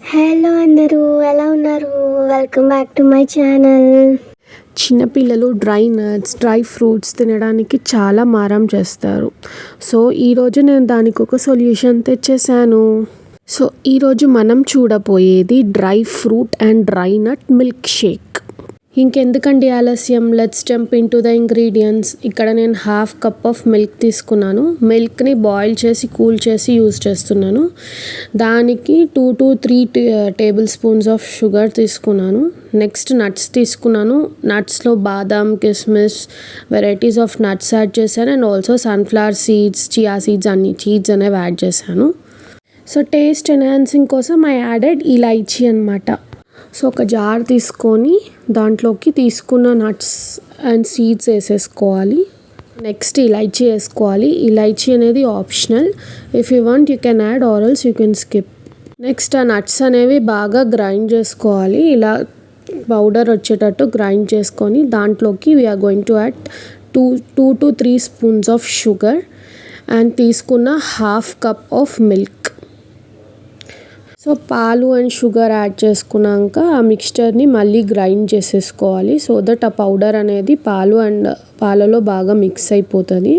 Hello అందరూ ఎలా ఉన్నారు? Welcome back to my channel. చిన్నపిల్లలు డ్రై నట్స్, డ్రై ఫ్రూట్స్ తినడానికి చాలా మారం చేస్తారు. సో ఈరోజు నేను దానికి ఒక సొల్యూషన్ తెచ్చేసాను. సో ఈరోజు మనం చూడబోయేది dry fruit and dry nut milkshake. ఇంకెందుకండి ఆలస్యం, let's jump into the ingredients. ఇక్కడ నేను 1/2 కప్ ఆఫ్ మిల్క్ తీసుకున్నాను. మిల్క్ని బాయిల్ చేసి కూల్ చేసి యూస్ చేస్తున్నాను. దానికి 2 to 3 tablespoons of sugar తీసుకున్నాను. నెక్స్ట్ నట్స్ తీసుకున్నాను. నట్స్లో బాదాం, కిస్మిస్, వెరైటీస్ ఆఫ్ నట్స్ యాడ్ చేశాను. And also sunflower seeds, chia seeds, అన్ని సీడ్స్ అనేవి యాడ్ చేశాను. సో టేస్ట్ ఎన్హాన్సింగ్ కోసం ఐ యాడెడ్ ఇలాచీ అనమాట. సో ఒక జార్ తీసుకొని దాంట్లోకి తీసుకున్న నట్స్ అండ్ సీడ్స్ వేసేసుకోవాలి. నెక్స్ట్ ఇలాచీ వేసుకోవాలి. ఇలాచీ అనేది optional. If you want you can add or else you can skip. Next ఆ నట్స్ అనేవి బాగా గ్రైండ్ చేసుకోవాలి. ఇలా పౌడర్ వచ్చేటట్టు గ్రైండ్ చేసుకొని దాంట్లోకి we are going to add 2 to 3 spoons of sugar and తీసుకున్న 1/2 కప్ ఆఫ్ మిల్క్. సో పాలు అండ్ షుగర్ యాడ్ చేసుకున్నాక ఆ మిక్స్చర్ని మళ్ళీ గ్రైండ్ చేసేసుకోవాలి. సో దట్ ఆ పౌడర్ అనేది పాలలో బాగా మిక్స్ అయిపోతుంది.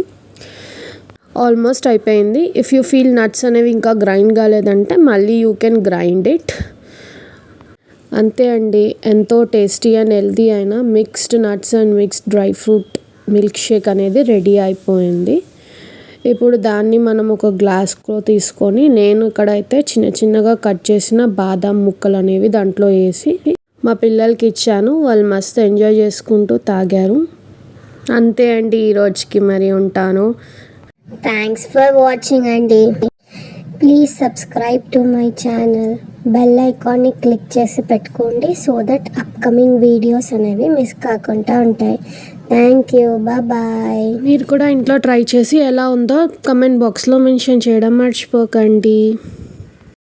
ఆల్మోస్ట్ అయిపోయింది. ఇఫ్ యూ ఫీల్ నట్స్ అనేవి ఇంకా గ్రైండ్ కాలేదంటే మళ్ళీ యూ కెన్ గ్రైండ్ ఇట్. అంతే అండి, ఎంతో టేస్టీ అండ్ హెల్తీ అయిన mixed nuts and mixed dry fruit milk shake అనేది రెడీ అయిపోయింది. ఇప్పుడు దాన్ని మనం ఒక గ్లాస్లో తీసుకొని, నేను ఇక్కడైతే చిన్న చిన్నగా కట్ చేసిన బాదం ముక్కలు అనేవి దాంట్లో వేసి మా పిల్లలకి ఇచ్చాను. వాళ్ళు మస్తు ఎంజాయ్ చేసుకుంటూ తాగారు. అంతే అండి, ఈరోజుకి మరి ఉంటాను. థ్యాంక్స్ ఫర్ వాచింగ్ అండి. Please subscribe to my channel. Bell ఐకాన్ని క్లిక్ చేసి పెట్టుకోండి సో దట్ అప్కమింగ్ వీడియోస్ అనేవి మిస్ కాకుండా ఉంటాయి. Thank you, bye. మీరు కూడా ఇంట్లో ట్రై చేసి ఎలా ఉందో కమెంట్ బాక్స్లో మెన్షన్ చేయడం మర్చిపోకండి.